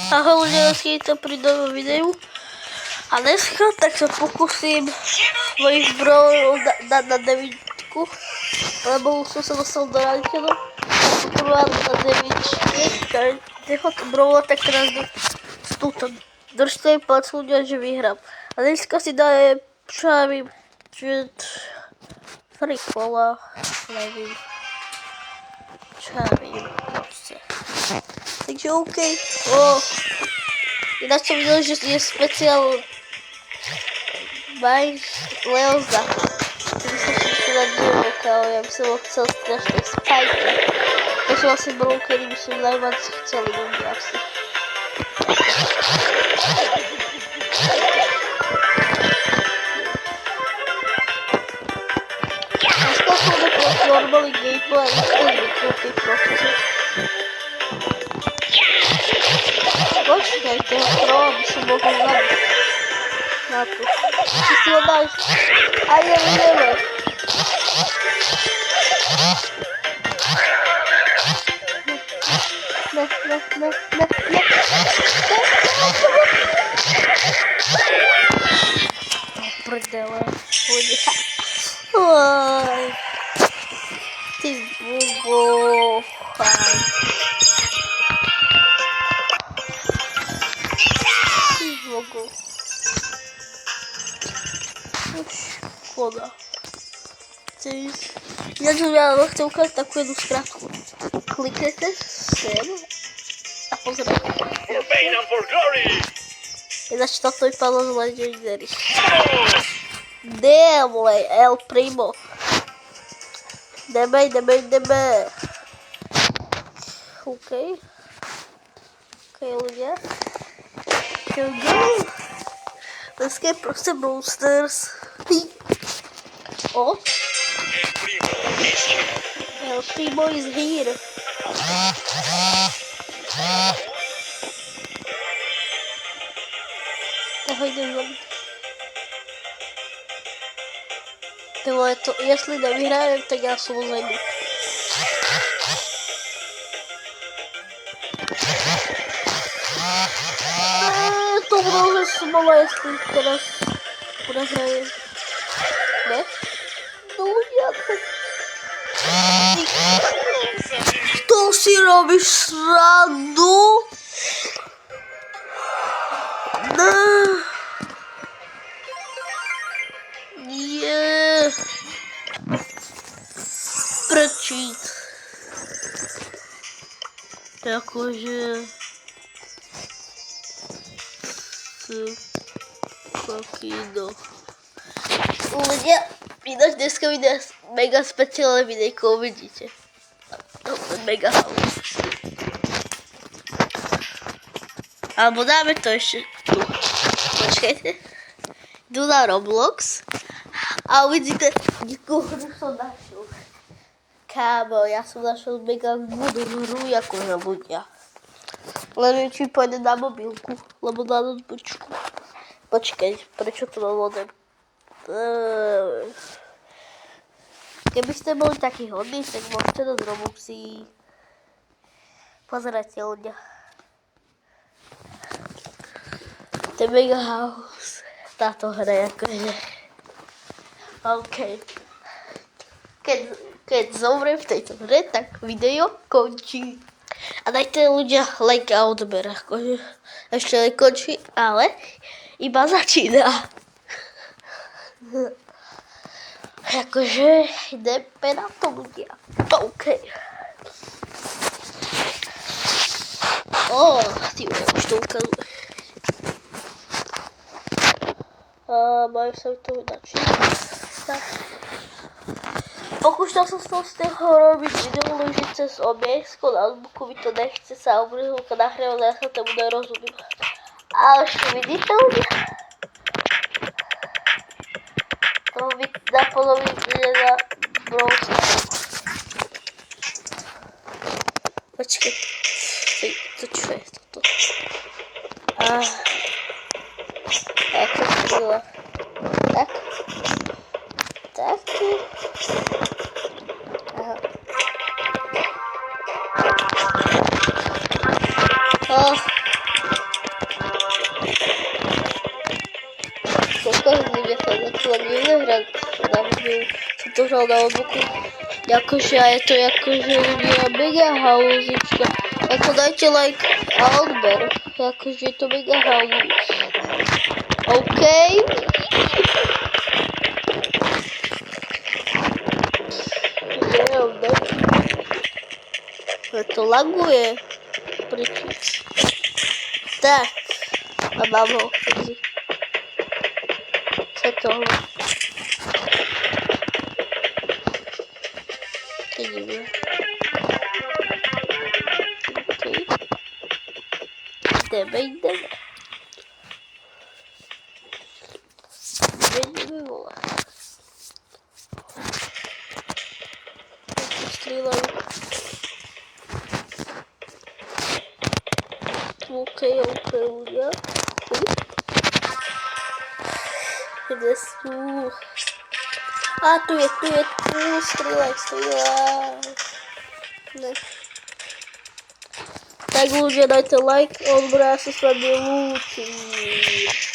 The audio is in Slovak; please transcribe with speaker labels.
Speaker 1: Ahoj ľudia, to pri novom videu. A dneska tak sa pokúsim svojich brawlerov dať na 9, lebo som sa dostal do rankenu. A potreboval na 9, každého brawlera tak teraz stútam. Držte palec ľudia, že vyhrám. A dneska si dajem, čo ja vím, že 3 kola, nevím. Čo ja vím, proste. Takže OK. Ináč som videl, že je speciál Maj Leoza. Takže som si to nadieľal, ale ja by som ho chcel strašne spajky. To sú asi brokery, by som najviac chcel ľudia asi. Dneska som dokonca normálny gameplay a nechcem vykrútiť proste. Počkaj, toho trolla by som mohol zabiť. Na to. Či si ho dáš? Aj ja neviem. Ne. Prdele. Oj. Ty bubochaj. Škoda. Ja chcem ukázať takú jednu skratku. Kliknete sem a pozrite. Ináč toto vypadlo z Legendary. Damn, El Primo. Ideme. OK, ľudia. Here we go. Dneska je proste Brawl Stars. O! El Primo is here. Toho idem zabiť. Tyhle to, jestli nevyhrajem, tak já jsem zajdu. To bude smala, jestli teraz odehrajem. Ne? No ľudia. To si robíš srandu? Ne. Je. Prčít. Jakože... Kokino. Ľudia, ináč dneska vyjde mega speciálne videjko, uvidíte. Mega house. Alebo dáme to ešte tu. Počkajte. Jdu na Roblox a uvidíte, jakú hru som našiel. Kámo, ja som našiel mega good hru, akože ľudia. Len neviem, či pôjde na mobilku, lebo na noteboočku. Počkaj, prečo to mám modem? Keby ste boli takí hodní, tak môžete do Robloxy. Pozerajte ľudia. To je mega house. Táto hra akože. OK. Keď zomriem v tejto hre, tak video končí. A dajte ľudia like a odber. Akože ešte nekončí, ale iba začína. Akože ideme na to ľudia. OK. Ty už to ukazuje. Majú sa mi to načínať. Tak. Pokúšal som z toho robiť video, že cez OBS na notebooku mi to nechce sa obrazovka nahrávať, ja sa tomu nerozumiem. Ale ešte vidíte ľudia? To mi napodobí na Brawl Stars. Počkej. To čo je toto? Ako chvíľa. Tak. Aha. som to hral na notebooku. Akože a je to akože ľudia mega halúzička. Ako dajte like a odber. Akože je to mega halúz. OK. To laguje. Prečo? Tak. A mám ho. Co tohle? Teď nevím. Jdeme. Jdeme, vole. Střílej. OK, ľudia. Kde sú? A tu je, střílej. Ne. Tak ľudia, dajte like, odbor, ja sa s vami lúčim.